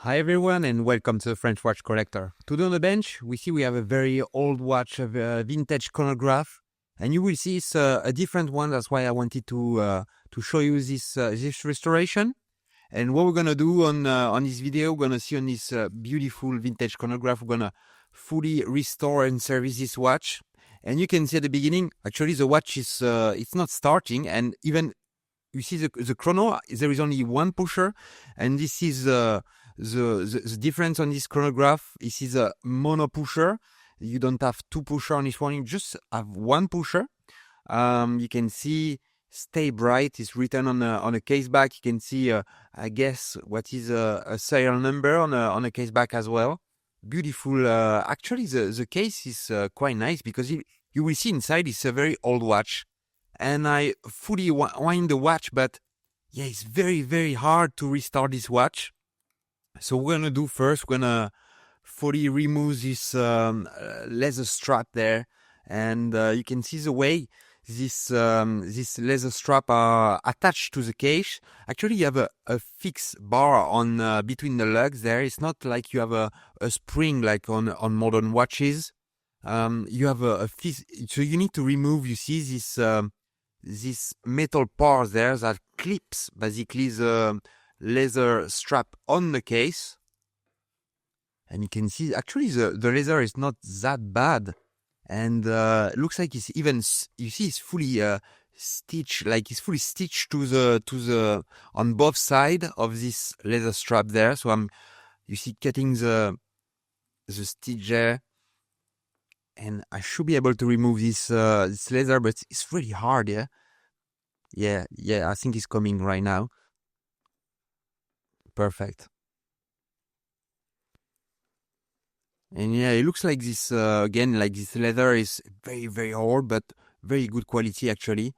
Hi everyone and welcome to the French Watch Collector. Today on the bench we have a very old watch, a vintage chronograph, and you will see it's a different one. That's why I wanted to show you this restoration. And what we're gonna do on this video, we're gonna see on this beautiful vintage chronograph, we're gonna fully restore and service this watch. And you can see at the beginning, actually the watch is it's not starting, and even you see the chrono, there is only one pusher, and this is the difference on this chronograph. This is a monopusher. You don't have two pusher on this one, you just have one pusher. You can see stay bright is written on a case back. You can see I guess what is a serial number on a case back as well. Beautiful. Actually the case is quite nice because you will see inside it's a very old watch, and I fully wind the watch, but yeah, it's very hard to restart this watch. So we're gonna do first, we're gonna fully remove this leather strap there, and you can see the way this leather strap are attached to the case. Actually, you have a fixed bar on between the lugs there. It's not like you have a spring like on modern watches. You have so you need to remove, you see, this metal part there that clips basically the leather strap on the case. And you can see actually the leather is not that bad, and it looks like it's even, you see, it's fully stitched, like it's fully stitched to the on both sides of this leather strap there. So you see cutting the stitch there, and I should be able to remove this leather, but it's really hard. Yeah, I think it's coming right now. Perfect. And yeah, it looks like this again, like this leather is very old, but very good quality actually.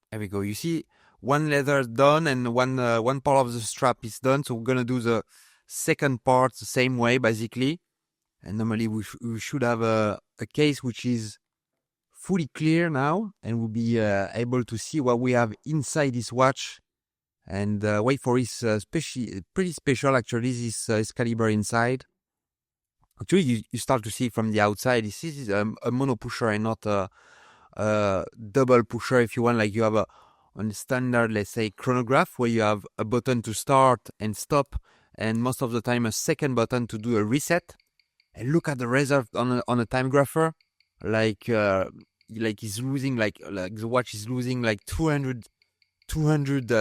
There we go. You see, one leather done and one part of the strap is done. So we're gonna do the second part the same way basically. And normally we should have a case which is fully clear now, and we'll be able to see what we have inside this watch. And wait for his pretty special actually, this caliber inside. Actually, you start to see from the outside, this is a monopusher and not a double pusher, if you want, like you have on a standard, let's say, chronograph, where you have a button to start and stop, and most of the time a second button to do a reset. And look at the reserve on a time grapher, like it's losing, like the watch is losing like 200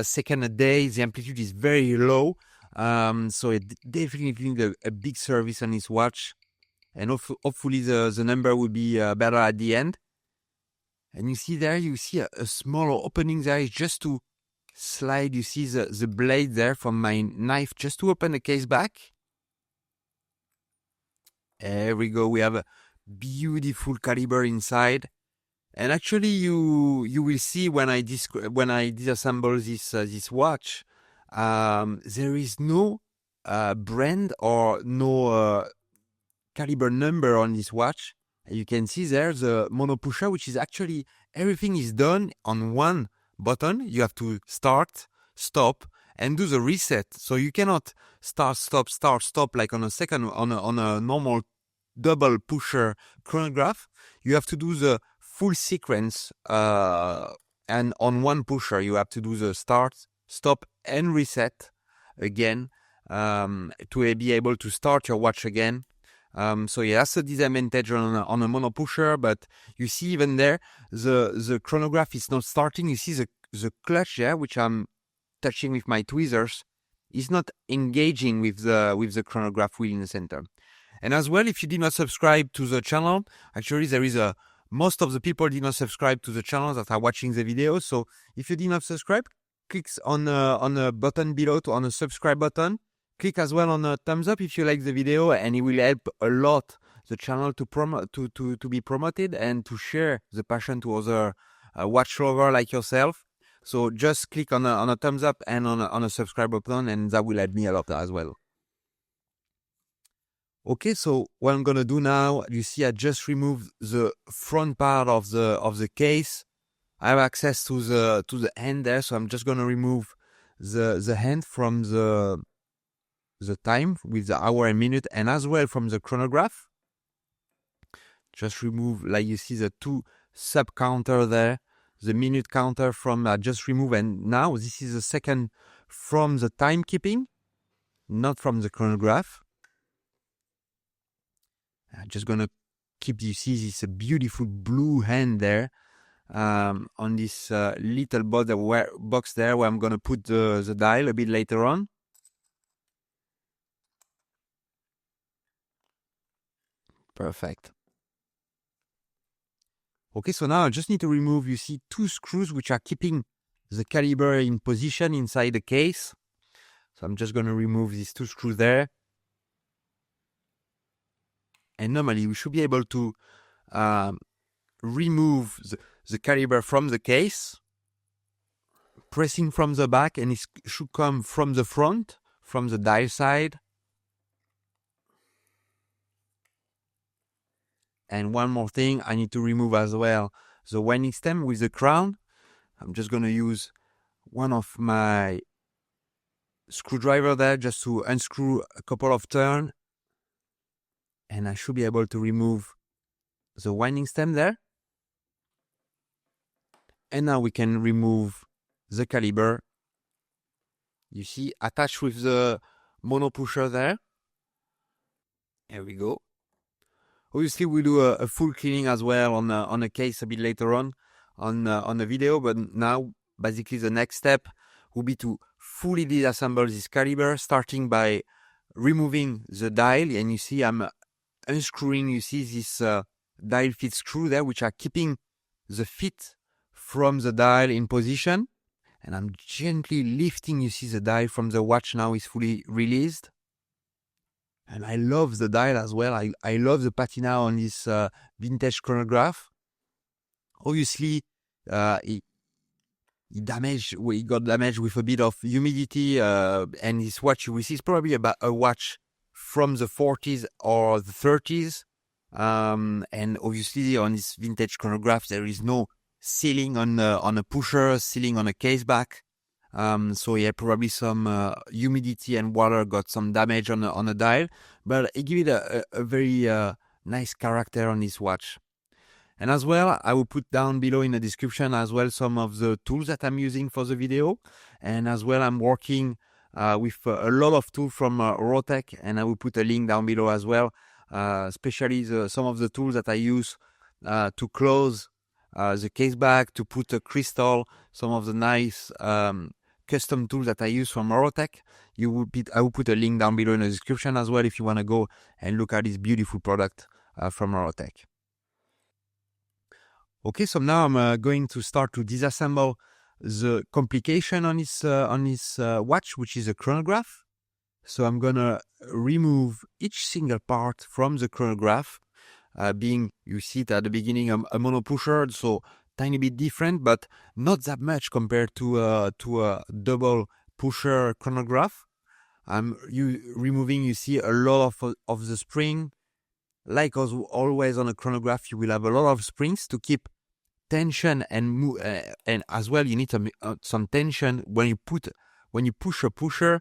seconds a day. The amplitude is very low, so it definitely needs a big service on this watch, and hopefully the number will be better at the end. And you see there, you see a small opening there, is just to slide, you see the blade there from my knife, just to open the case back. There we go, we have a beautiful caliber inside. And actually, you will see when I disassemble this watch, there is no brand or no caliber number on this watch. And you can see there the monopusher, which is actually everything is done on one button. You have to start, stop, and do the reset. So you cannot start, stop like on a normal double pusher chronograph. You have to do the full sequence, and on one pusher you have to do the start, stop, and reset again, to be able to start your watch again. So yeah, that's a disadvantage on a monopusher, but you see even there the chronograph is not starting. You see the clutch there, which I'm touching with my tweezers, is not engaging with the chronograph wheel in the center. And as well, if you did not subscribe to the channel, actually there is most of the people did not subscribe to the channel that are watching the video. So if you did not subscribe, click on a button below on a subscribe button. Click as well on a thumbs up if you like the video, and it will help a lot the channel to be promoted and to share the passion to other watch lover like yourself. So just click on a thumbs up and on a subscribe button, and that will help me a lot as well. Okay, so what I'm gonna do now, you see I just removed the front part of the case. I have access to the end there, so I'm just gonna remove the hand from the time with the hour and minute, and as well from the chronograph. Just remove, like you see, the two sub counter there, the minute counter from just remove, and now this is the second from the timekeeping, not from the chronograph. I'm just gonna keep, you see this beautiful blue hand there on this little box there, where I'm gonna put the dial a bit later on. Perfect. Okay, so now I just need to remove, you see, two screws which are keeping the caliber in position inside the case. So I'm just going to remove these two screws there. And normally we should be able to remove the caliber from the case, pressing from the back, and it should come from the front, from the dial side. And one more thing, I need to remove as well the winding stem with the crown. I'm just going to use one of my screwdriver there just to unscrew a couple of turns. And I should be able to remove the winding stem there. And now we can remove the caliber. You see, attached with the monopusher there. Here we go. Obviously, we'll do a full cleaning as well on a case a bit later on the video. But now, basically, the next step will be to fully disassemble this caliber, starting by removing the dial. And you see, I'm unscrewing, you see, this dial fit screw there, which are keeping the fit from the dial in position. And I'm gently lifting, you see, the dial from the watch now is fully released. And I love the dial as well. I love the patina on this vintage chronograph. Obviously, it got damaged with a bit of humidity, and this watch you will see is probably about a watch from the 40s or the 30s. And obviously on this vintage chronograph there is no sealing on a pusher, sealing on a case back. So yeah, probably some humidity and water got some damage on the dial, but it gives it a very nice character on this watch. And as well, I will put down below in the description as well some of the tools that I'm using for the video. And as well, I'm working with a lot of tools from Rotec, and I will put a link down below as well, especially some of the tools that I use to close the case back, to put a crystal, some of the nice custom tools that I use from Rotec. I will put a link down below in the description as well if you want to go and look at this beautiful product from Rotec. Okay, so now I'm going to start to disassemble the complication on this watch, which is a chronograph. So I'm gonna remove each single part from the chronograph, being, you see it at the beginning, a monopusher, so tiny bit different, but not that much compared to a double pusher chronograph. I'm removing, you see, a lot of the spring. Like always on a chronograph, you will have a lot of springs to keep tension and as well you need some tension when you push a pusher.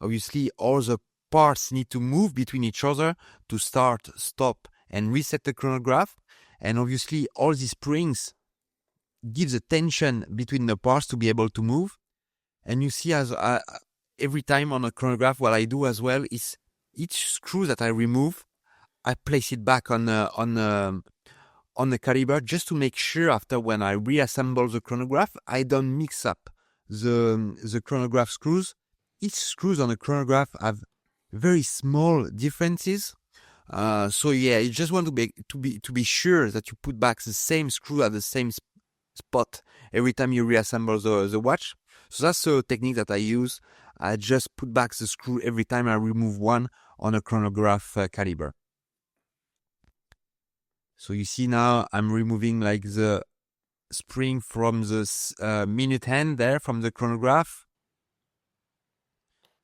Obviously, all the parts need to move between each other to start, stop, and reset the chronograph. And obviously, all these springs give the tension between the parts to be able to move. And you see, as every time on a chronograph, what I do as well is each screw that I remove, I place it back on the caliber, just to make sure after when I reassemble the chronograph, I don't mix up the chronograph screws. Each screws on the chronograph have very small differences. So yeah, you just want to be sure that you put back the same screw at the same spot every time you reassemble the watch. So that's the technique that I use. I just put back the screw every time I remove one on a chronograph caliber. So you see now I'm removing like the spring from the minute hand there from the chronograph.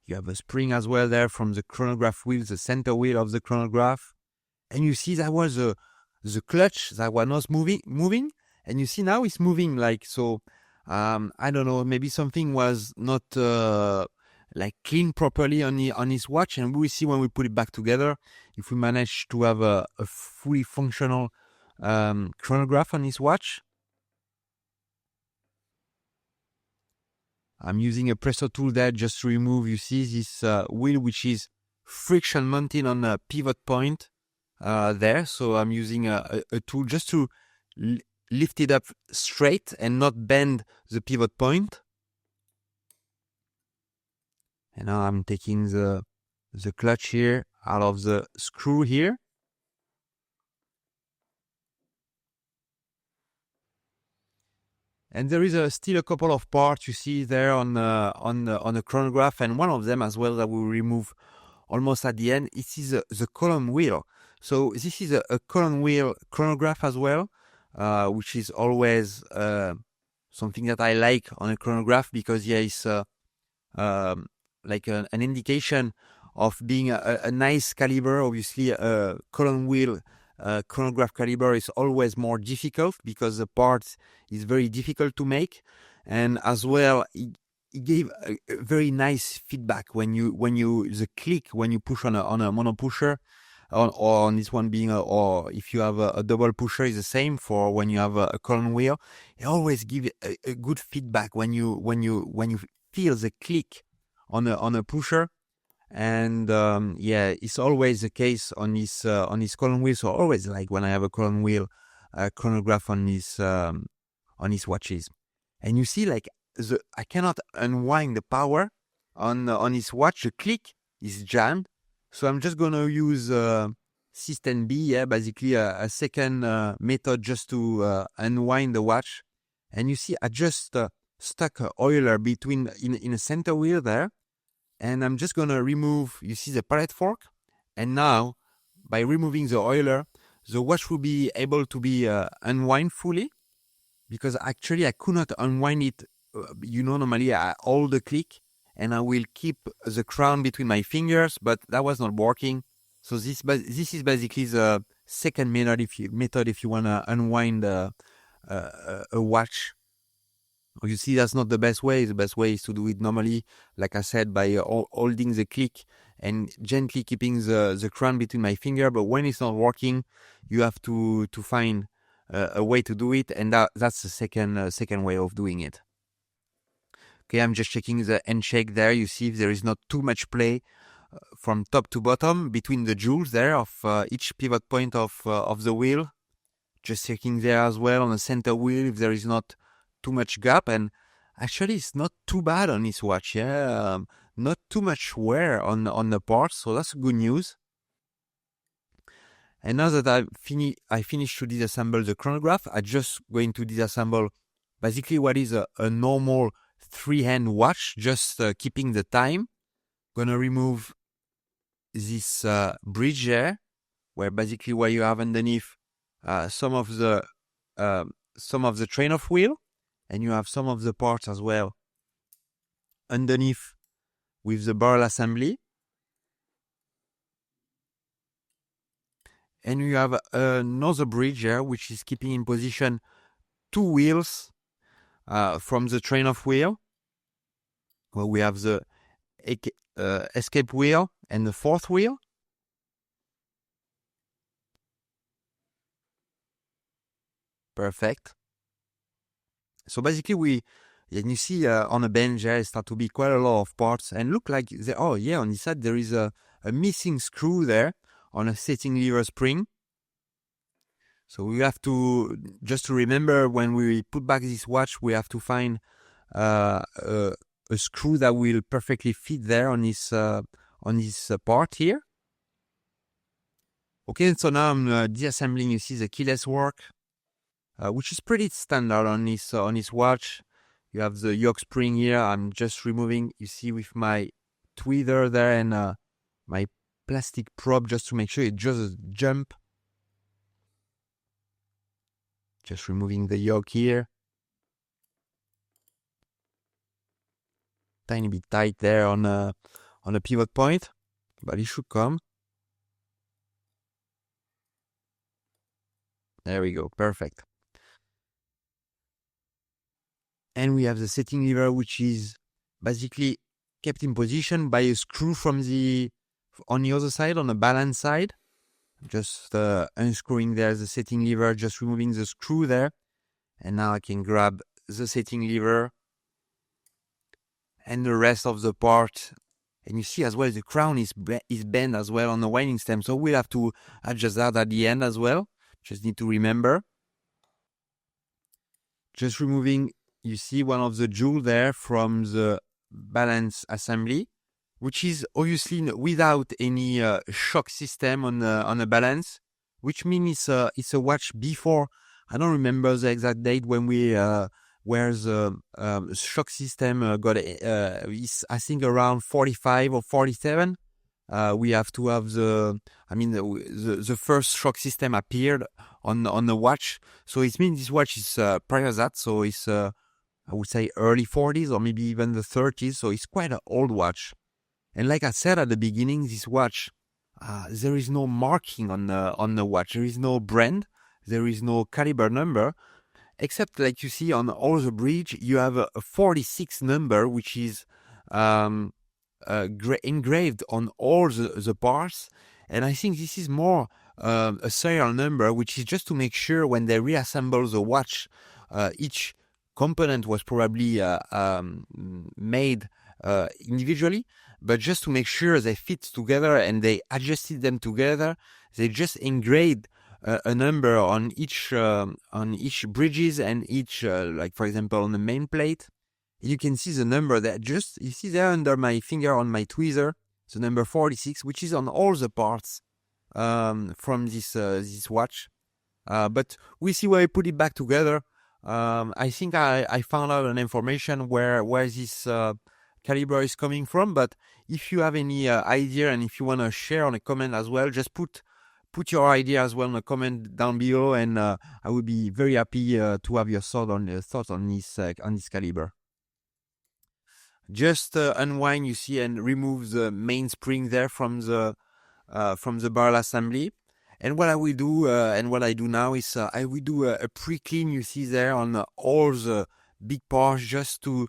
You have a spring as well there from the chronograph wheel, the center wheel of the chronograph. And you see that was the clutch that was not moving. And you see now it's moving like so. I don't know, maybe something was not like clean properly on his watch, and we will see when we put it back together if we manage to have a fully functional chronograph on his watch. I'm using a presser tool there just to remove, you see, this wheel which is friction mounted on a pivot point there. So I'm using a tool just to lift it up straight and not bend the pivot point. And now I'm taking the clutch here out of the screw here. And there is still a couple of parts you see there on the chronograph, and one of them as well that we will remove almost at the end. It is the column wheel. So this is a column wheel chronograph as well, which is always something that I like on a chronograph, because it's like an indication of being a nice caliber. Obviously, a column wheel chronograph caliber is always more difficult because the part is very difficult to make, and as well it gave a very nice feedback when you the click when you push on a monopusher, or on this one being or if you have a double pusher is the same for when you have a column wheel. It always gives a good feedback when you feel the click on a pusher. And yeah, it's always the case on his column wheel. So always like when I have a column wheel chronograph on his watches, and you see like I cannot unwind the power on his watch. The click is jammed, so I'm just gonna use system B, yeah, basically a second method just to unwind the watch. And you see I just stuck a oiler between in a center wheel there. And I'm just gonna remove, you see the pallet fork, and now by removing the oiler, the watch will be able to be unwind fully, because actually I could not unwind it. Normally I hold the click and I will keep the crown between my fingers, but that was not working. So this is basically the second method if you wanna unwind a watch. You see, that's not the best way. The best way is to do it normally, like I said, by holding the click and gently keeping the crown between my finger. But when it's not working, you have to find a way to do it, and that's the second way of doing it. Okay, I'm just checking the end shake there. You see if there is not too much play from top to bottom between the jewels there of each pivot point of the wheel. Just checking there as well on the center wheel if there is not too much gap, and actually it's not too bad on this watch. Yeah, not too much wear on the parts, so that's good news. And now that I finished to disassemble the chronograph, I'm just going to disassemble basically what is a normal 3-hand watch, just keeping the time. Gonna remove this bridge there, where basically where you have underneath some of the train of wheel, and you have some of the parts as well underneath with the barrel assembly. And you have another bridge here, which is keeping in position 2 wheels from the train of wheel, where we have the escape wheel and the 4th wheel. Perfect. So basically and you see on a bench there start to be quite a lot of parts, and look like on this side there is a missing screw there on a setting lever spring. So we have to, just to remember, when we put back this watch, we have to find a screw that will perfectly fit there on this part here. Okay, so now I'm disassembling. You see the keyless work, which is pretty standard on this watch. You have the yoke spring here. I'm just removing, you see, with my tweezer there and my plastic probe, just to make sure it just jump. Just removing the yoke here. Tiny bit tight there on a pivot point, but it should come. There we go, perfect. And we have the setting lever, which is basically kept in position by a screw from on the other side, on the balance side. Just unscrewing there the setting lever, just removing the screw there. And now I can grab the setting lever and the rest of the part. And you see as well the crown is bent as well on the winding stem. So we'll have to adjust that at the end as well. Just need to remember. Just removing, you see one of the jewels there from the balance assembly, which is obviously without any shock system on the balance, which means it's a watch before. I don't remember the exact date when where the shock system got is, I think, around 45 or 47. We have to have the first shock system appeared on the watch, so it means this watch is prior to that, so it's I would say early 40s or maybe even the 30s, so it's quite an old watch. And like I said at the beginning, this watch, there is no marking on the watch. There is no brand. There is no caliber number, except like you see on all the bridge, you have a 46 number, which is engraved on all the parts. And I think this is more a serial number, which is just to make sure when they reassemble the watch, each component was probably made individually, but just to make sure they fit together and they adjusted them together, they just engraved a number on each bridges and each, like for example on the main plate. You can see the number that just, you see there under my finger on my tweezer, the number 46, which is on all the parts from this watch. But we see where I put it back together. I think I found out an information where this caliber is coming from. But if you have any idea and if you want to share on a comment as well, just put your idea as well in a comment down below, and I would be very happy to have your thoughts on this caliber. Just unwind, you see, and remove the mainspring there from the barrel assembly. And what I will do, and what I do now is I will do a pre-clean, you see there, on all the big parts, just to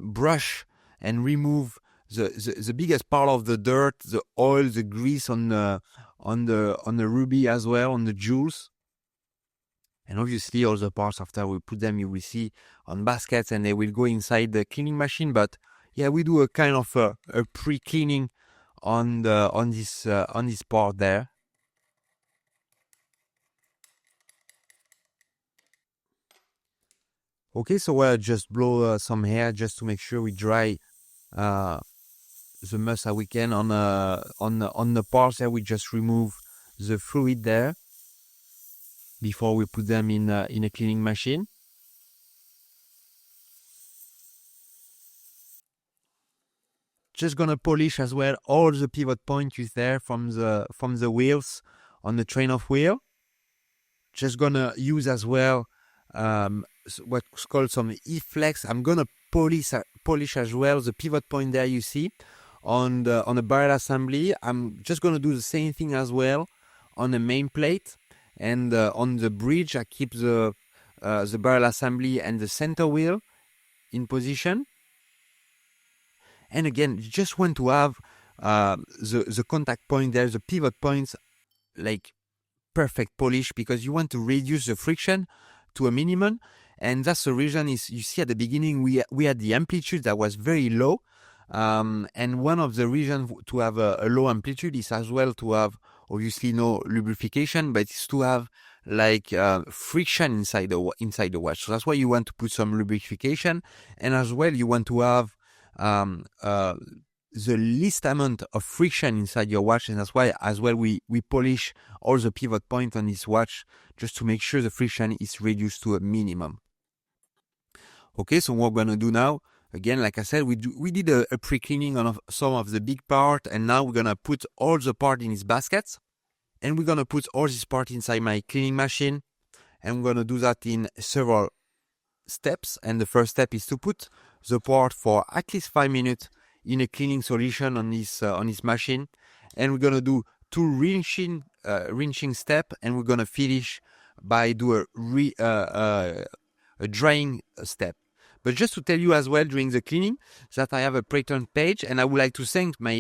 brush and remove the biggest part of the dirt, the oil, the grease on the ruby as well, on the jewels. And obviously all the parts, after we put them, you will see on baskets and they will go inside the cleaning machine. But yeah, we do a kind of a pre-cleaning on this part there. Okay, so I'll just blow some air just to make sure we dry the most that we can on the parts there. We just remove the fluid there before we put them in a cleaning machine. Just gonna polish as well all the pivot points there from the wheels on the train of wheel. Just gonna use as well what's called some E-flex. I'm gonna polish as well the pivot point there you see on the barrel assembly. I'm just gonna do the same thing as well on the main plate, and on the bridge I keep the barrel assembly and the center wheel in position. And again, you just want to have the contact point there, the pivot points, like perfect polish, because you want to reduce the friction to a minimum. And that's the reason is, you see at the beginning we had the amplitude that was very low, and one of the reasons to have a low amplitude is as well to have obviously no lubrication, but it's to have like friction inside the watch. So that's why you want to put some lubrication, and as well you want to have the least amount of friction inside your watch, and that's why as well we polish all the pivot points on this watch just to make sure the friction is reduced to a minimum. Okay, so what we're gonna do now, again, like I said, we did a pre-cleaning on some of the big part, and now we're gonna put all the part in these baskets, and we're gonna put all this part inside my cleaning machine, and we're gonna do that in several steps. And the first step is to put the part for at least 5 minutes in a cleaning solution on this machine, and we're gonna do 2 rinsing step, and we're gonna finish by do a drying step. But just to tell you as well during the cleaning that I have a patron page, and I would like to thank my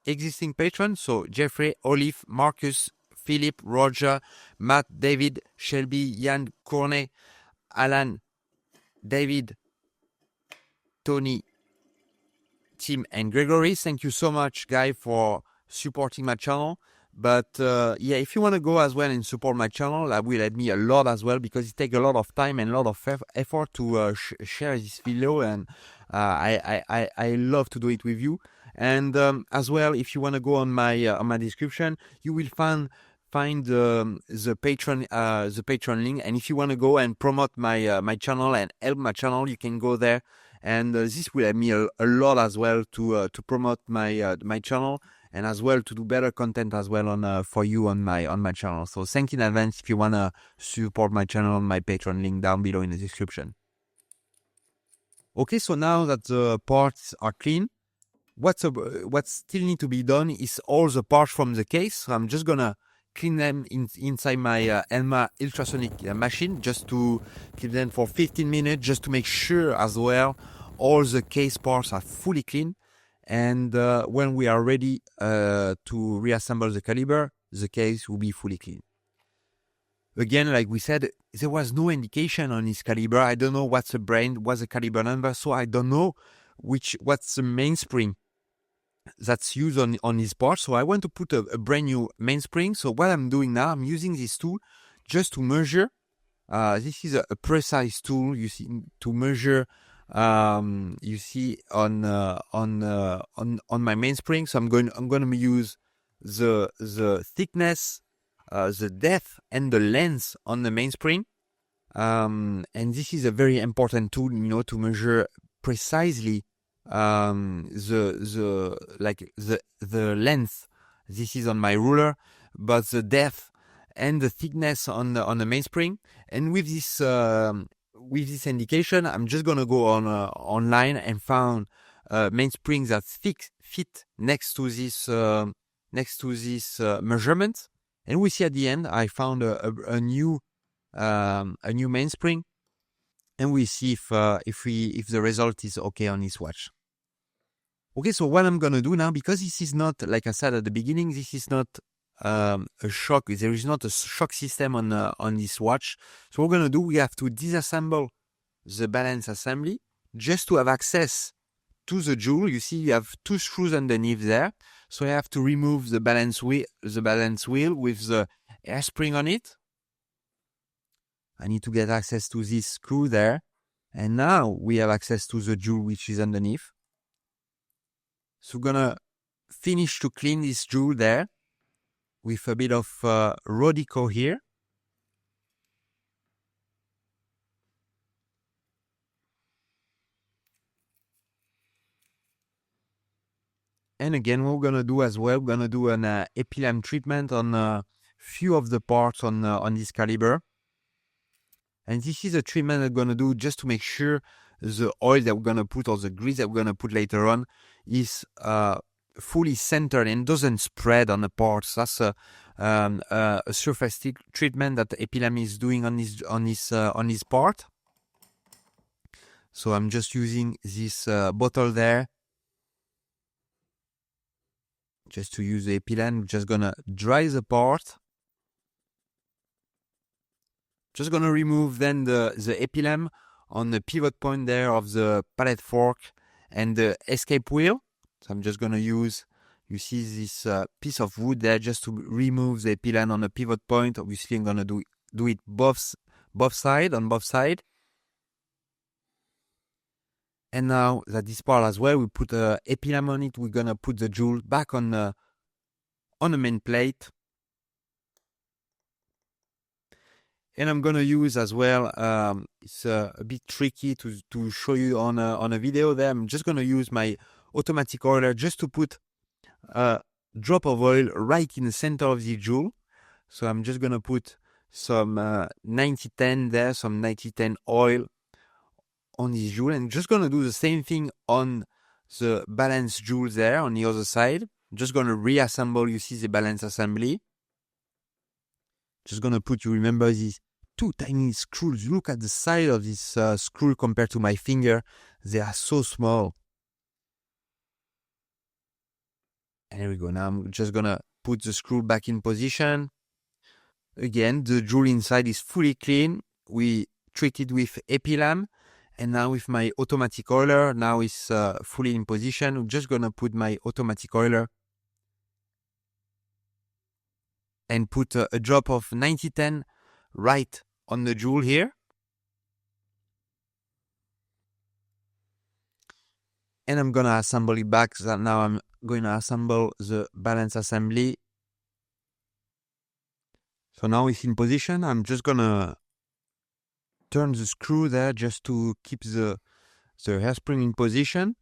existing patrons. So Jeffrey, Olive, Marcus, Philip, Roger, Matt, David, Shelby, Jan, Cornet, Alan, David, Tony, Tim, and Gregory. Thank you so much, guys, for supporting my channel. But yeah, if you want to go as well and support my channel, that will help me a lot as well, because it takes a lot of time and a lot of effort to share this video, and I love to do it with you. And as well, if you want to go on my description, you will find the Patreon link. And if you want to go and promote my channel and help my channel, you can go there. And this will help me a lot as well to promote my channel, and as well to do better content as well on for you on my channel. So thank you in advance if you wanna support my channel on my Patreon, link down below in the description. Okay, so now that the parts are clean, what still need to be done is all the parts from the case. So I'm just gonna clean them inside my Elma ultrasonic machine, just to keep them for 15 minutes, just to make sure as well all the case parts are fully clean. And when we are ready to reassemble the caliber, the case will be fully clean. Again, like we said, there was no indication on this caliber. I don't know what's the brand, what's the caliber number, so I don't know what's the mainspring that's used on this part. So I want to put a brand new mainspring. So what I'm doing now, I'm using this tool just to measure. This is a precise tool, you see, to measure. You see on my mainspring. So I'm going to use the thickness, the depth, and the length on the mainspring. And this is a very important tool, you know, to measure precisely the length. This is on my ruler, but the depth and the thickness on the mainspring. And with this indication, I'm just gonna go on online and found mainsprings that fit next to this measurement. And we see at the end I found a new mainspring, and we see if the result is okay on this watch. Okay, so what I'm gonna do now, because this is not, like I said at the beginning, this is not a shock. There is not a shock system on this watch. So what we're gonna do, we have to disassemble the balance assembly just to have access to the jewel. You see, you have two screws underneath there. So I have to remove the balance wheel with the air spring on it. I need to get access to this screw there. And now we have access to the jewel which is underneath. So we're gonna finish to clean this jewel there with a bit of horological here. And again, what we're gonna do as well, we're gonna do an epilam treatment on a few of the parts on this caliber. And this is a treatment I'm gonna do just to make sure the oil that we're gonna put, or the grease that we're gonna put later on, is fully centered and doesn't spread on the parts. That's a surface treatment that epilam is doing on this part. So I'm just using this bottle there, just to use the epilam. I'm just gonna dry the part. Just gonna remove then the epilam on the pivot point there of the pallet fork and the escape wheel. So I'm just gonna use, you see this piece of wood there, just to remove the epilam on the pivot point. Obviously I'm gonna do it both sides. And now that this part as well, we put a epilam on it, we're gonna put the jewel back on the main plate. And I'm gonna use as well, it's a bit tricky to show you on a video there. I'm just gonna use my automatic oiler just to put a drop of oil right in the center of the jewel. So I'm just gonna put some 9010 there, some 9010 oil on this jewel, and just gonna do the same thing on the balance jewel there on the other side. I'm just gonna reassemble, you see, the balance assembly. Just gonna put, you remember, this two tiny screws. Look at the size of this screw compared to my finger. They are so small. And here we go. Now I'm just gonna put the screw back in position. Again, the jewel inside is fully clean. We treat it with epilam. And now with my automatic oiler, now it's fully in position. I'm just gonna put my automatic oiler and put a drop of 9010 right on the jewel here. And I'm gonna assemble it back. So now I'm going to assemble the balance assembly. So now it's in position. I'm just gonna turn the screw there just to keep the hairspring in position.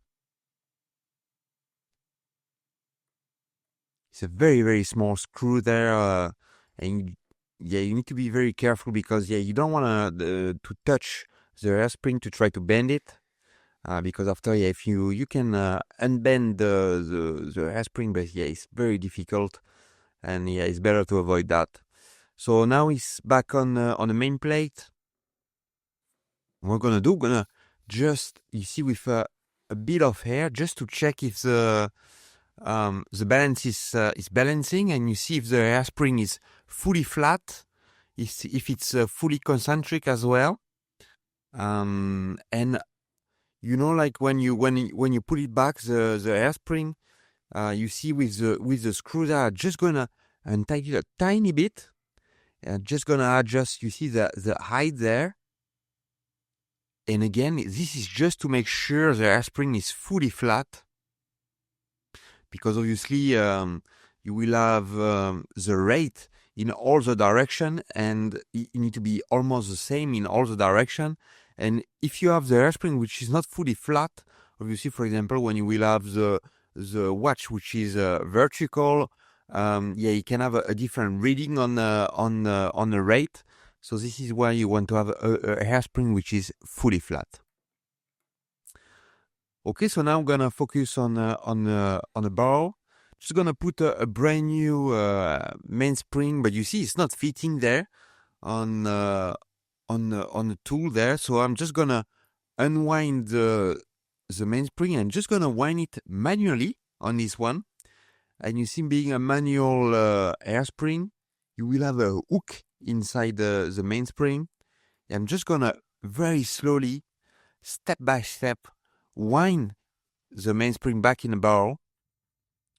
It's a very, very small screw there. And yeah, you need to be very careful because you don't want to touch the hairspring to try to bend it. Because after, if you can unbend the hairspring, but it's very difficult, and it's better to avoid that. So now it's back on the main plate. What we're gonna just, you see, with a bit of hair, just to check if the balance is balancing, and you see if the hairspring is fully flat, if it's fully concentric as well, and like when you put it back, the hairspring, you see with the screws are just gonna untighten it a tiny bit, and just gonna adjust. You see the height there. And again, this is just to make sure the hairspring is fully flat, because obviously you will have the rate in all the direction, and it need to be almost the same in all the direction. And if you have the hairspring which is not fully flat, obviously, for example, when you will have the watch which is vertical, you can have a different reading on the rate. So this is why you want to have a hairspring which is fully flat. Okay, so now I'm gonna focus on the barrel. Just gonna put a brand new mainspring, but you see it's not fitting there on the tool there. So I'm just gonna unwind the mainspring and just gonna wind it manually on this one. And you see, being a manual hairspring, you will have a hook inside the mainspring. I'm just gonna very slowly, step by step, wind the mainspring back in the barrel.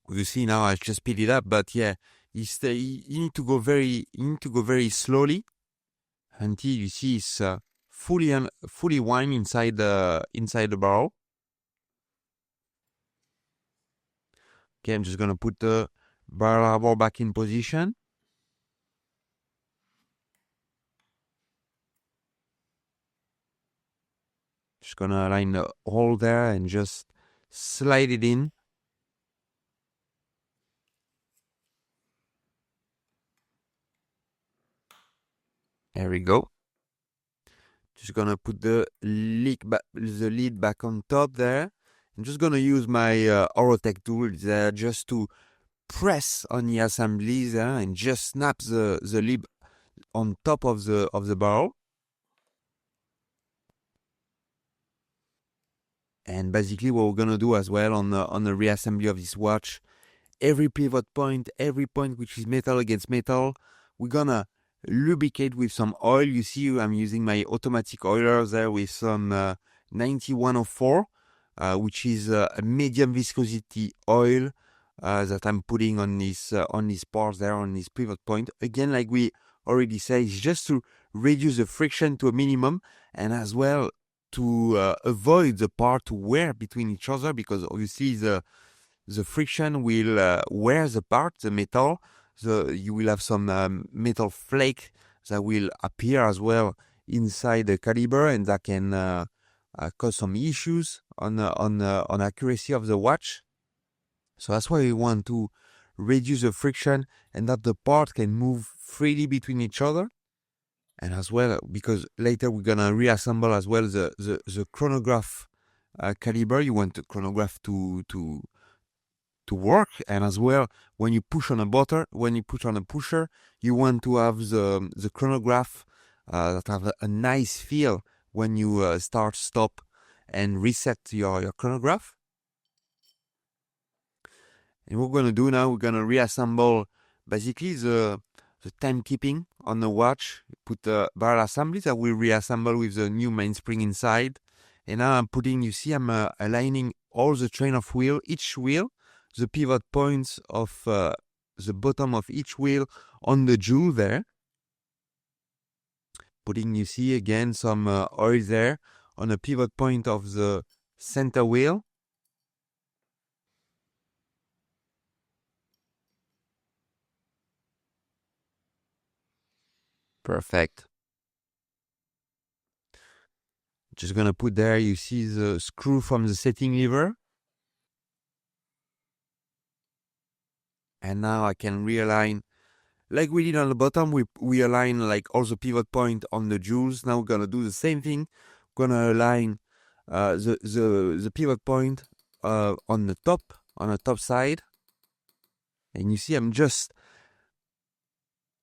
You see now I just speed it up, but you need to go very slowly until you see it's fully wind inside the barrel. Okay, I'm just gonna put the barrel harbor back in position. Just gonna align the hole there and just slide it in. There we go. Just gonna put the lid back on top there. I'm just gonna use my Horotech tool there just to press on the assemblies there and just snap the lid on top of the barrel. And basically what we're gonna do as well on the reassembly of this watch, every pivot point, every point which is metal against metal, we're gonna lubricate with some oil. You see I'm using my automatic oiler there with some 9104, which is a medium viscosity oil that I'm putting on this part there, on this pivot point. Again, like we already said, it's just to reduce the friction to a minimum, and as well to avoid the part to wear between each other, because obviously the friction will wear the part, the metal. You will have some metal flake that will appear as well inside the caliber, and that can cause some issues on accuracy of the watch. So that's why we want to reduce the friction and that the part can move freely between each other. And as well, because later we're gonna reassemble as well the chronograph caliber. You want the chronograph to work, and as well when you push on a pusher, you want to have the chronograph that have a nice feel when you start, stop, and reset your chronograph. And what we're going to do now, we're going to reassemble basically the timekeeping on the watch. Put the barrel assemblies that we reassemble with the new mainspring inside. And now I'm putting, you see, I'm aligning all the train of wheel, each wheel, the pivot points of the bottom of each wheel on the jewel there. Putting, you see, again, some oil there on the pivot point of the center wheel. Perfect. Just gonna put there, you see the screw from the setting lever. And now I can realign, like we did on the bottom, we align like all the pivot point on the jewels. Now we're gonna do the same thing. We're gonna align the pivot point on the top side. And you see I'm just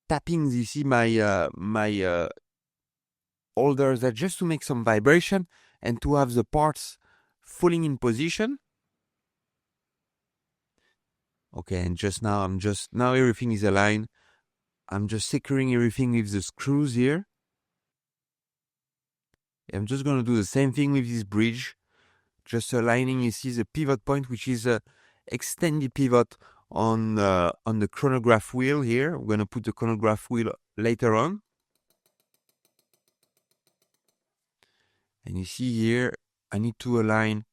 tapping, you see my holders there just to make some vibration and to have the parts falling in position. Okay, and just now now everything is aligned. I'm just securing everything with the screws here. I'm just going to do the same thing with this bridge. Just aligning, you see the pivot point, which is a extended pivot on the chronograph wheel here. We're going to put the chronograph wheel later on. And you see here, I need to align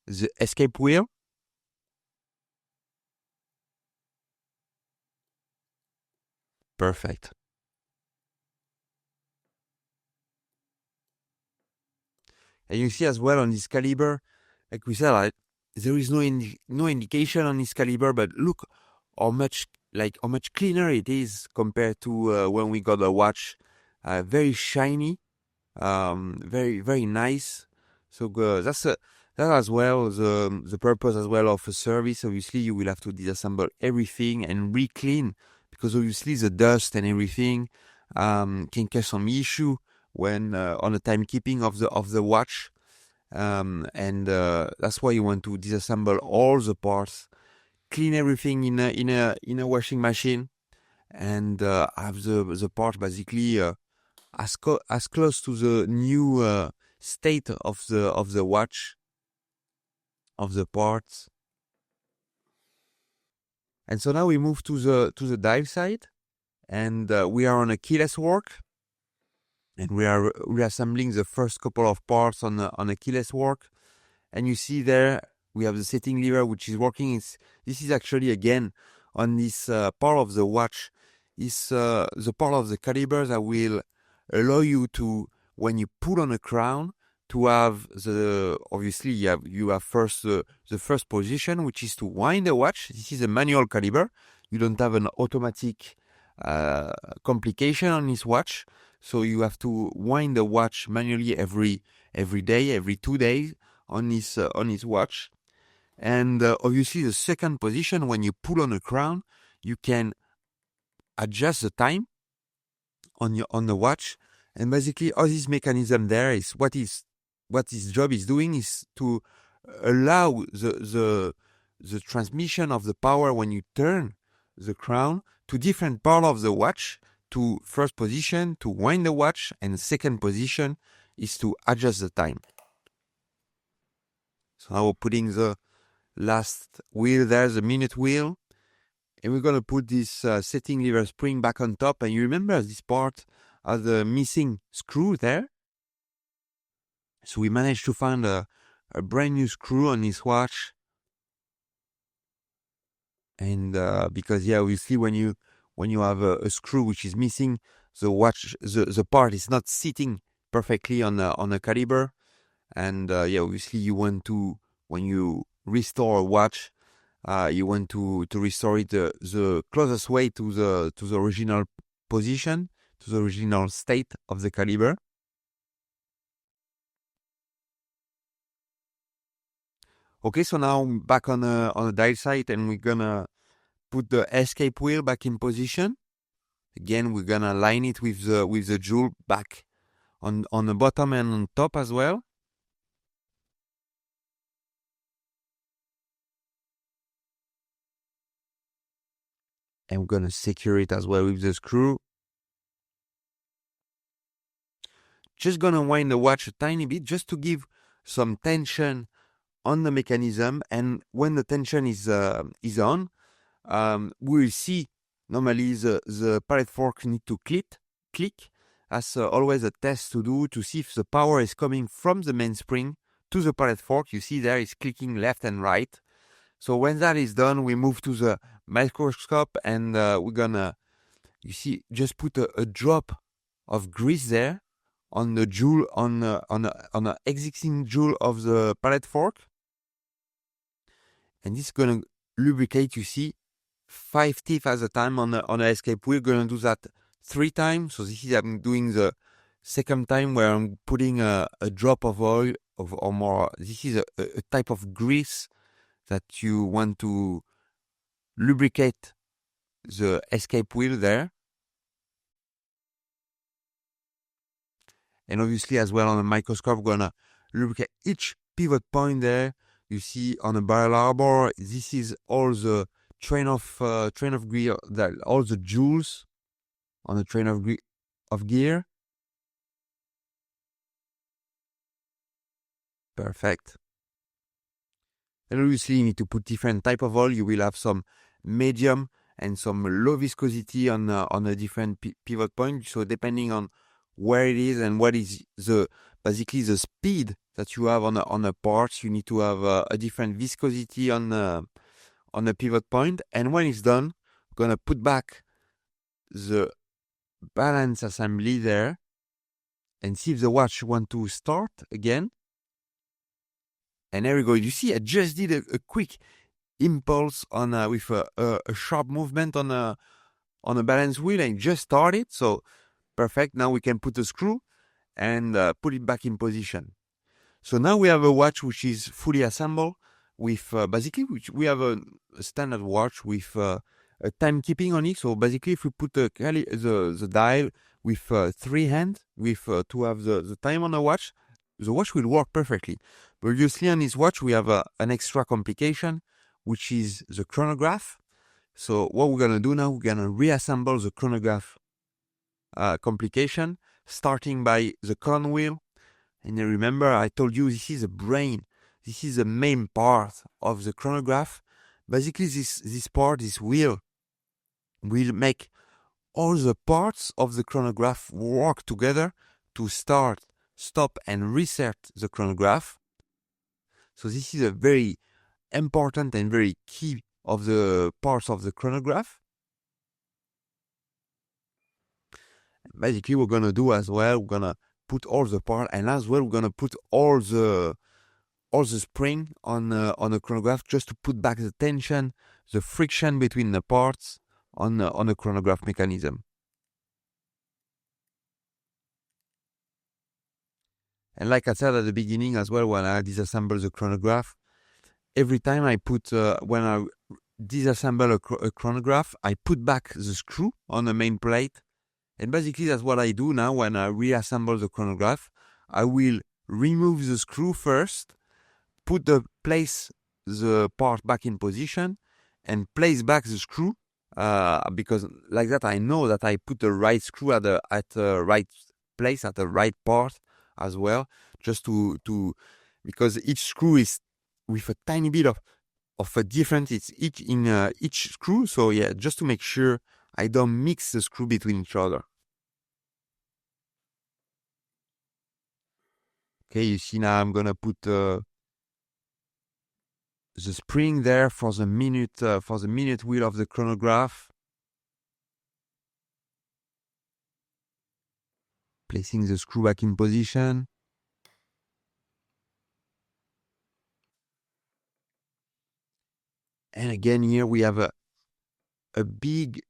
the escape wheel. Perfect. And you see as well on this caliber, like we said, there is no indication on this caliber, but look how much cleaner it is compared to when we got a watch. Very shiny, very very nice. So that's that as well the purpose as well of a service. Obviously, you will have to disassemble everything and re-clean, because obviously the dust and everything can cause some issue when on the timekeeping of the watch. And that's why you want to disassemble all the parts, clean everything in a washing machine, and have the part basically as close to the new state of the watch, of the parts. And so now we move to the dive side, and we are on a keyless work, and we are reassembling the first couple of parts on a keyless work. And you see there we have the setting lever which is working. This is actually again on this part of the watch, is the part of the caliber that will allow you to, when you put on a crown, to have obviously you have first the first position, which is to wind the watch. This is a manual caliber. You don't have an automatic complication on this watch, so you have to wind the watch manually every day, every 2 days on his watch. And obviously the second position, when you pull on a crown, you can adjust the time on the watch. And basically all this mechanism there is what his job is doing is to allow the transmission of the power when you turn the crown to different part of the watch. To first position to wind the watch, and second position is to adjust the time. So now we're putting the last wheel there, the minute wheel, and we're going to put this setting lever spring back on top. And you remember this part has the missing screw there. So we managed to find a brand new screw on this watch. And because obviously when you have a screw which is missing, the watch, the part is not sitting perfectly on a caliber. And obviously you want to, when you restore a watch, you want to restore it the closest way to the original position, to the original state of the caliber. Okay, so now I'm back on the dial side, and we're gonna put the escape wheel back in position. Again, we're gonna line it with the jewel back on the bottom and on top as well. And we're gonna secure it as well with the screw. Just gonna wind the watch a tiny bit just to give some tension on the mechanism, and when the tension is on, we'll see normally the pallet fork need to click as always a test to do to see if the power is coming from the mainspring to the pallet fork. You see there is clicking left and right. So when that is done, we move to the microscope, and we're gonna, you see, just put a drop of grease there on the jewel, on the existing jewel of the pallet fork, and this is gonna lubricate. You see, 5 teeth at a time on the escape wheel. Gonna do that 3 times. So this is, I'm doing the second time where I'm putting a drop of oil or more. This is a type of grease that you want to lubricate the escape wheel there. And obviously as well on the microscope, we're gonna lubricate each pivot point there. You see on the barrel arbor, this is all the train of gear, all the jewels on the train of gear. Perfect. And obviously you need to put different type of oil. You will have some medium and some low viscosity on a different pivot point. So depending on where it is and what is basically the speed that you have on the parts, you need to have a different viscosity on the pivot point. And when it's done, we're gonna put back the balance assembly there and see if the watch want to start again. And there we go. You see, I just did a quick impulse on with a sharp movement on a balance wheel, and just started. So perfect. Now we can put a screw and put it back in position. So now we have a watch which is fully assembled with basically, we have a standard watch with a timekeeping on it. So basically, if we put the dial with 3 hands, with to have the time on the watch will work perfectly. But obviously on this watch we have an extra complication, which is the chronograph. So what we're gonna do now, we're gonna reassemble the chronograph complication, starting by the column wheel. And remember, I told you this is a brain. This is the main part of the chronograph. Basically, this part, this wheel, will make all the parts of the chronograph work together to start, stop, and reset the chronograph. So this is a very important and very key of the parts of the chronograph. Basically, we're gonna do as well, we're gonna put all the parts, and as well we're gonna put all the spring on the chronograph, just to put back the tension, the friction between the parts on the chronograph mechanism. And like I said at the beginning as well, when I disassemble the chronograph, every time I put when I disassemble a chronograph, I put back the screw on the main plate. And basically that's what I do now when I reassemble the chronograph. I will remove the screw first, place the part back in position, and place back the screw, because like that I know that I put the right screw at the right place, at the right part as well, just to because each screw is with a tiny bit of a difference. It's each screw. So yeah, just to make sure I don't mix the screw between each other. Okay, you see now I'm gonna put the spring there for the minute wheel of the chronograph. Placing the screw back in position. And again, here we have a big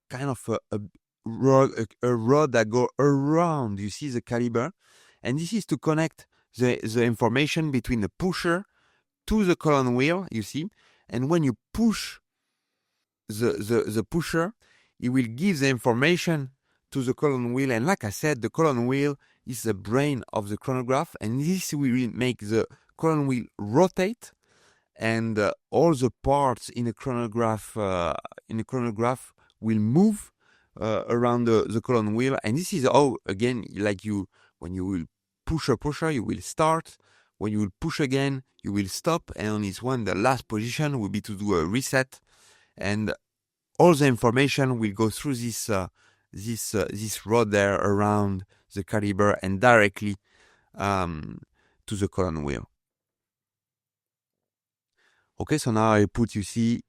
kind of a rod that go around. You see the caliber, and this is to connect the information between the pusher to the column wheel. You see, and when you push the pusher, it will give the information to the column wheel. And like I said, the column wheel is the brain of the chronograph, and this will make the column wheel rotate, and all the parts in a chronograph will move around the column wheel. And this is how, again, like when you will push a pusher, you will start. When you will push again, you will stop. And on this one, the last position will be to do a reset, and all the information will go through this rod there around the caliber and directly to the column wheel. Okay, so now I put, you see,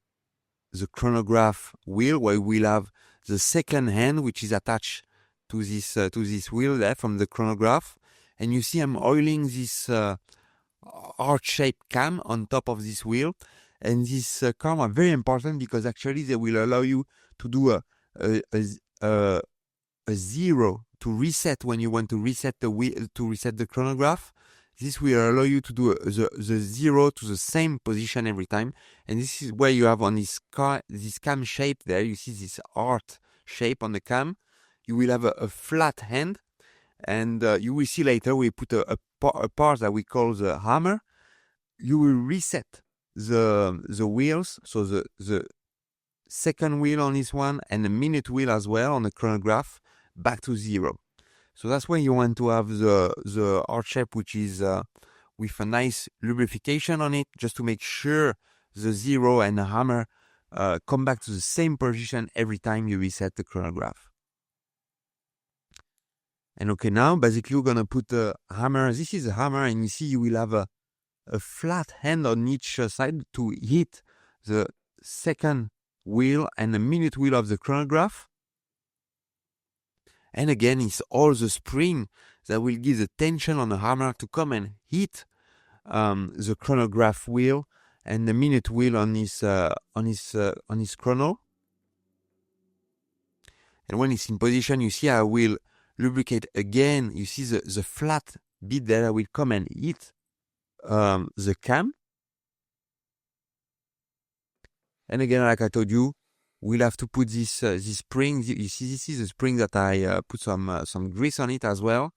the chronograph wheel, where we'll have the second hand which is attached to this wheel there from the chronograph. And you see I'm oiling this heart-shaped cam on top of this wheel. And these cam are very important because actually they will allow you to do a zero to reset when you want to reset the wheel, to reset the chronograph. This will allow you to do the zero to the same position every time. And this is where you have on this cam shape there, you see this heart shape on the cam. You will have a flat hand, and you will see later we put a part that we call the hammer. You will reset the wheels, so the second wheel on this one and the minute wheel as well on the chronograph, back to zero. So that's when you want to have the heart shape, which is with a nice lubrication on it, just to make sure the zero and the hammer come back to the same position every time you reset the chronograph. And okay, now basically we're gonna put the hammer. This is a hammer, and you see you will have a flat hand on each side to hit the second wheel and the minute wheel of the chronograph. And again, it's all the spring that will give the tension on the hammer to come and hit the chronograph wheel and the minute wheel on his chrono. And when it's in position, you see I will lubricate again. You see the flat bit there will come and hit the cam. And again, like I told you, we'll have to put this spring. You see, this is a spring that I put some grease on it as well,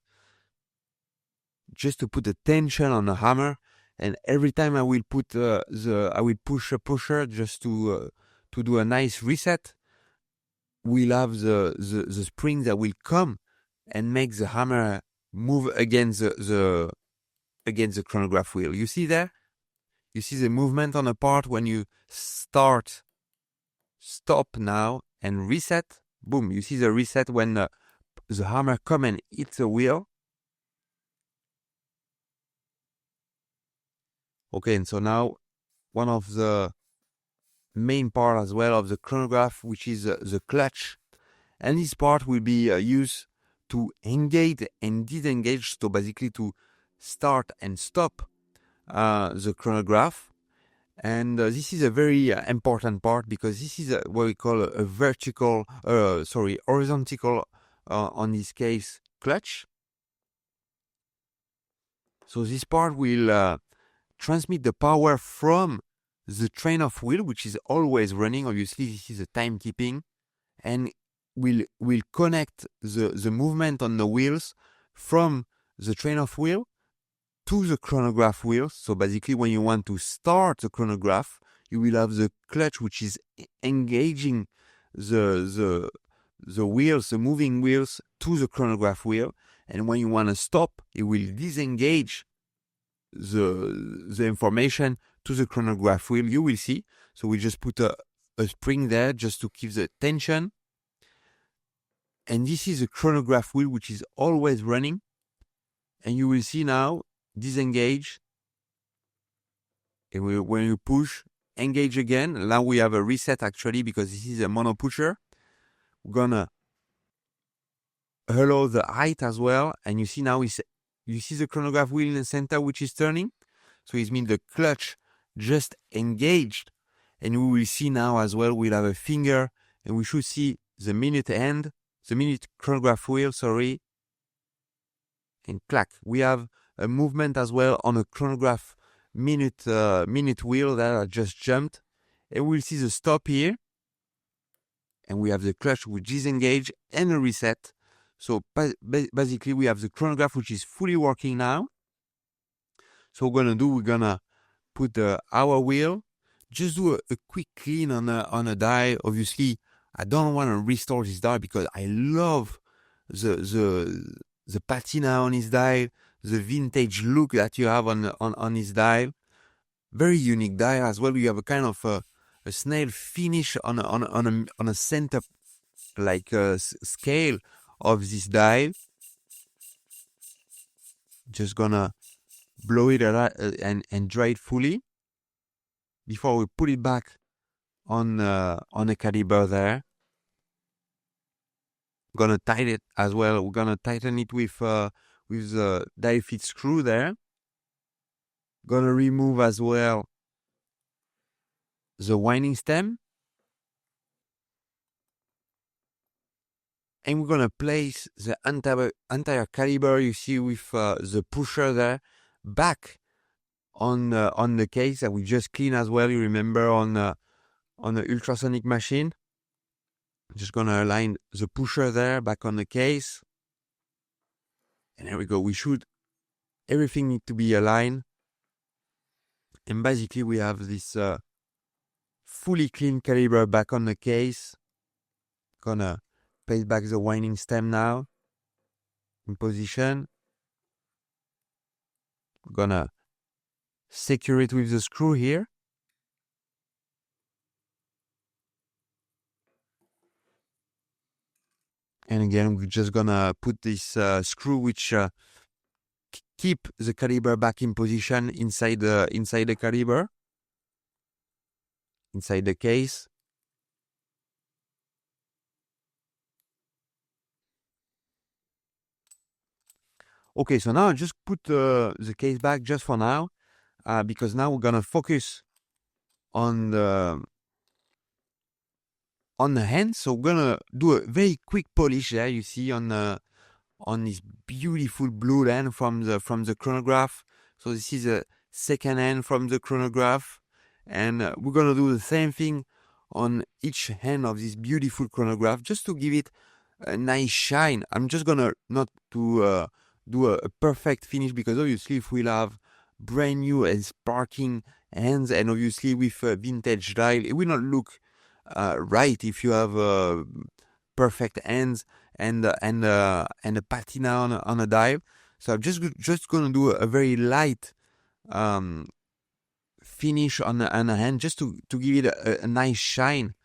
just to put the tension on the hammer. And every time I will put I will push a pusher just to do a nice reset. We'll have the spring that will come and make the hammer move against the chronograph wheel. You see there? You see the movement on the part when you start, stop now, and reset. Boom, you see the reset when the hammer come and hit the wheel. Okay, and so now one of the main part as well of the chronograph, which is the clutch. And this part will be used to engage and disengage, so basically to start and stop the chronograph. And this is a very important part, because this is what we call a horizontal, on this case, clutch. So this part will transmit the power from the train of wheel, which is always running. Obviously, this is a timekeeping, and will connect the movement on the wheels from the train of wheel to the chronograph wheels. So basically, when you want to start the chronograph, you will have the clutch, which is engaging the wheels, the moving wheels, to the chronograph wheel. And when you want to stop, it will disengage the information to the chronograph wheel. You will see. So we just put a spring there just to keep the tension. And this is a chronograph wheel which is always running. And you will see now, disengage. And when you push, engage again. Now we have a reset actually, because this is a monopusher. We're gonna allow the height as well. And you see now, you see the chronograph wheel in the center which is turning. So it means the clutch just engaged. And we will see now as well, we'll have a finger, and we should see the minute end, the minute chronograph wheel, and clack. We have a movement as well on a chronograph minute wheel that I just jumped. And we'll see the stop here. and we have the clutch which disengage and a reset. So basically we have the chronograph which is fully working now. So we're gonna put the hour wheel, just do a quick clean on a dial. Obviously I don't want to restore this dial because I love the patina on his dial, the vintage look that you have on his dial. Very unique dial as well. You have a kind of a snail finish on a center like scale of this dial. Just gonna blow it and dry it fully before we put it back on the caliber there. Gonna tighten it as well. We're gonna tighten it with the dial fit screw there. Gonna remove as well the winding stem, and we're gonna place the entire caliber you see with the pusher there back on the case that we just cleaned as well. You remember on the ultrasonic machine. Just gonna align the pusher there back on the case, and there we go. Everything need to be aligned, and basically we have this fully clean caliber back on the case. Gonna place back the winding stem now in position. Gonna secure it with the screw here. And again, we're just gonna put this screw which keep the caliber back in position inside the caliber, inside the case. Okay, so now I just put the case back just for now, because now we're gonna focus on the hand. So we're gonna do a very quick polish there. You see on this beautiful blue hand from the chronograph. So this is a second hand from the chronograph, and we're gonna do the same thing on each hand of this beautiful chronograph just to give it a nice shine. I'm just gonna not to do a perfect finish, because obviously if we'll have brand new and sparking hands, and obviously with vintage dial, it will not look right if you have perfect hands and a patina on a dial. So I'm just gonna do a very light finish on a hand, just to give it a nice shine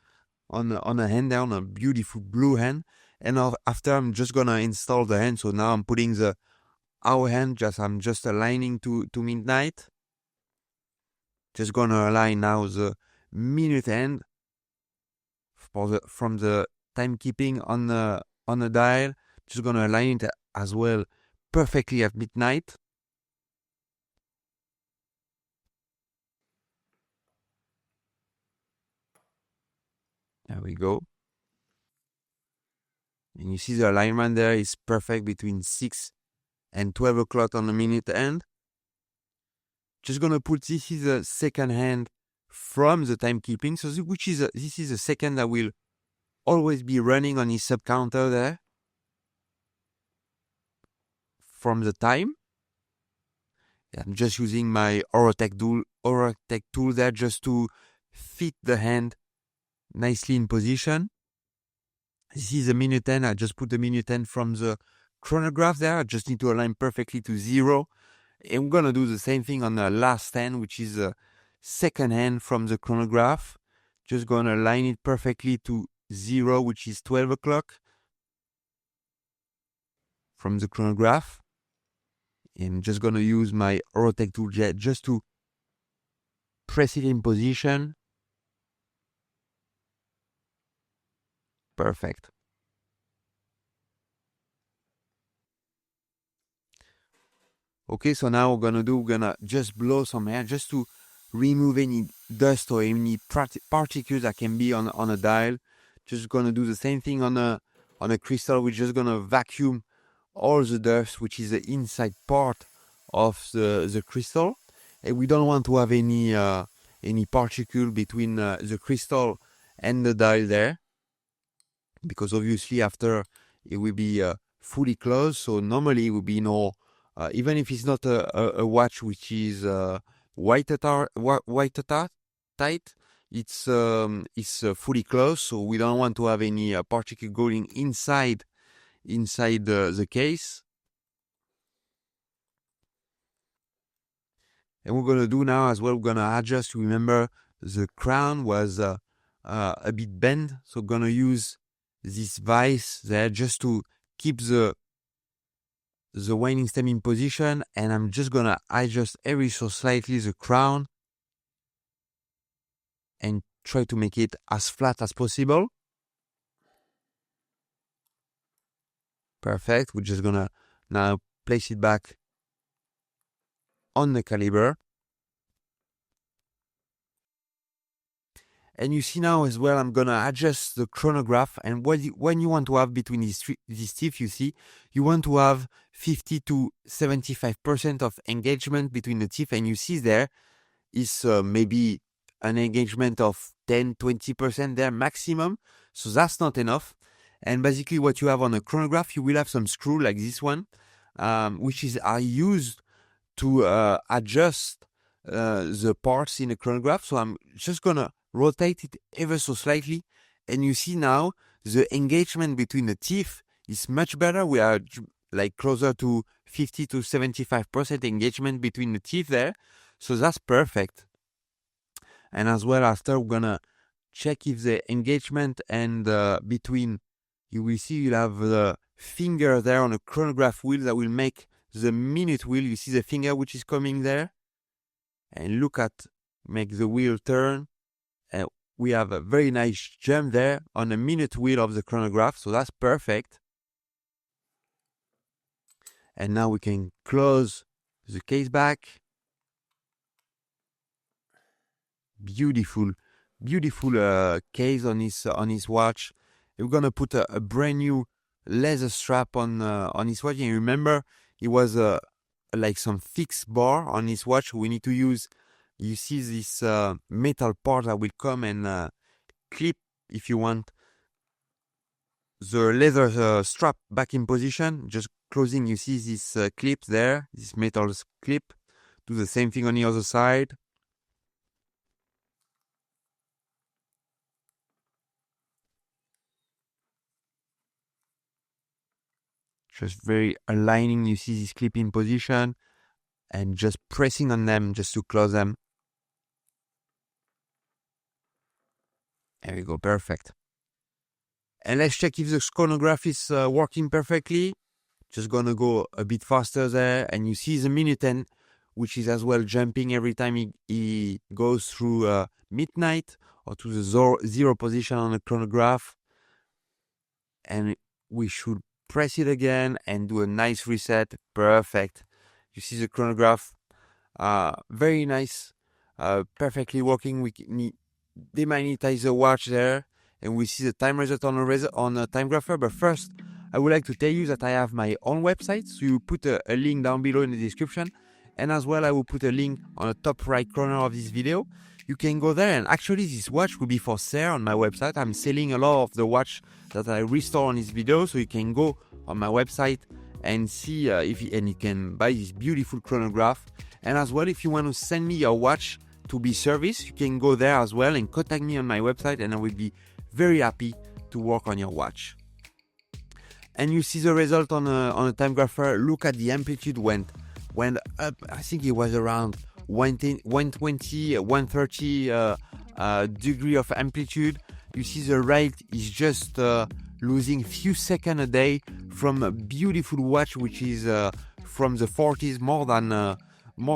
on a hand there, on a beautiful blue hand. And after, I'm just gonna install the hand. So now I'm putting the hour hand, I'm just aligning to midnight. Just gonna align now the minute hand from the timekeeping on the dial. Just gonna align it as well perfectly at midnight. There we go. And you see the alignment there is perfect between 6 and 12 o'clock on the minute hand. Just gonna put, this is a second hand from the timekeeping. So this is a second that will always be running on his sub counter there from the time. I'm just using my Orotech tool there just to fit the hand nicely in position. This is a minute hand. I just put the minute hand from the chronograph there. I just need to align perfectly to 0. And we're gonna do the same thing on the last hand, which is a second hand from the chronograph. Just gonna align it perfectly to 0, which is 12 o'clock from the chronograph. And just gonna use my Orotech tool just to press it in position. Perfect. Okay, so now we're gonna just blow some air just to remove any dust or any particles that can be on a dial. Just gonna do the same thing on a crystal. We're just gonna vacuum all the dust, which is the inside part of the crystal, and we don't want to have any particle between the crystal and the dial there. because obviously after it will be fully closed. So normally it will be even if it's not a watch which is watertight, it's fully closed. So we don't want to have any particle going inside the case. And we're going to do now as well, we're going to adjust. Remember, the crown was a bit bent, so we're going to use this vise there just to keep the waning stem in position, and I'm just going to adjust ever so slightly the crown and try to make it as flat as possible. Perfect. We're just going to now place it back on the caliber. And you see now as well, I'm going to adjust the chronograph. And when you want to have between these teeth, you see, you want to have 50 to 75% of engagement between the teeth. And you see there is maybe an engagement of 10-20% there maximum. So that's not enough. And basically what you have on a chronograph, you will have some screw like this one, which are used to adjust the parts in a chronograph. So I'm just going to rotate it ever so slightly, and you see now the engagement between the teeth is much better. We are like closer to 50 to 75% engagement between the teeth there, so that's perfect. And as well, after we're gonna check if the engagement and between, you will see you'll have the finger there on a chronograph wheel that will make the minute wheel. You see the finger which is coming there, and make the wheel turn. We have a very nice jump there on the minute wheel of the chronograph, so that's perfect. And now we can close the case back. Beautiful case on his watch. We're gonna put a brand new leather strap on his watch. And remember, it was like some fixed bar on his watch. We need to use. You see this metal part that will come and clip, if you want, the leather strap back in position. Just closing, you see this clip there, this metal clip. Do the same thing on the other side. Just very aligning, you see this clip in position, and just pressing on them just to close them. There we go, perfect. And let's check if the chronograph is working perfectly. Just gonna go a bit faster there, and you see the minute hand, which is as well jumping every time he goes through midnight or to the zero position on the chronograph. And we should press it again and do a nice reset. Perfect. You see the chronograph, very nice, perfectly working. We need demagnetize the watch there, and we see the time result on a time grapher. But first, I would like to tell you that I have my own website, so you put a link down below in the description, and as well I will put a link on the top right corner of this video. You can go there, and actually this watch will be for sale on my website. I'm selling a lot of the watch that I restore on this video, so you can go on my website and see and you can buy this beautiful chronograph. And as well, if you want to send me your watch to be serviced, you can go there as well and contact me on my website, and I will be very happy to work on your watch. And you see the result on a time grapher. Look at the amplitude went up. I think it was around 120, 130 degree of amplitude. You see the rate is just losing few seconds a day from a beautiful watch which is from the 40s, more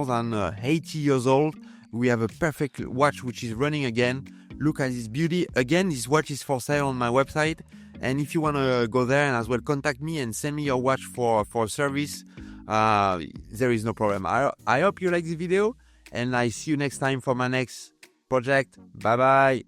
than 80 years old. We have a perfect watch which is running again. Look at this beauty. Again, this watch is for sale on my website. And if you want to go there and as well contact me and send me your watch for service, there is no problem. I hope you like this video, and I see you next time for my next project. Bye bye.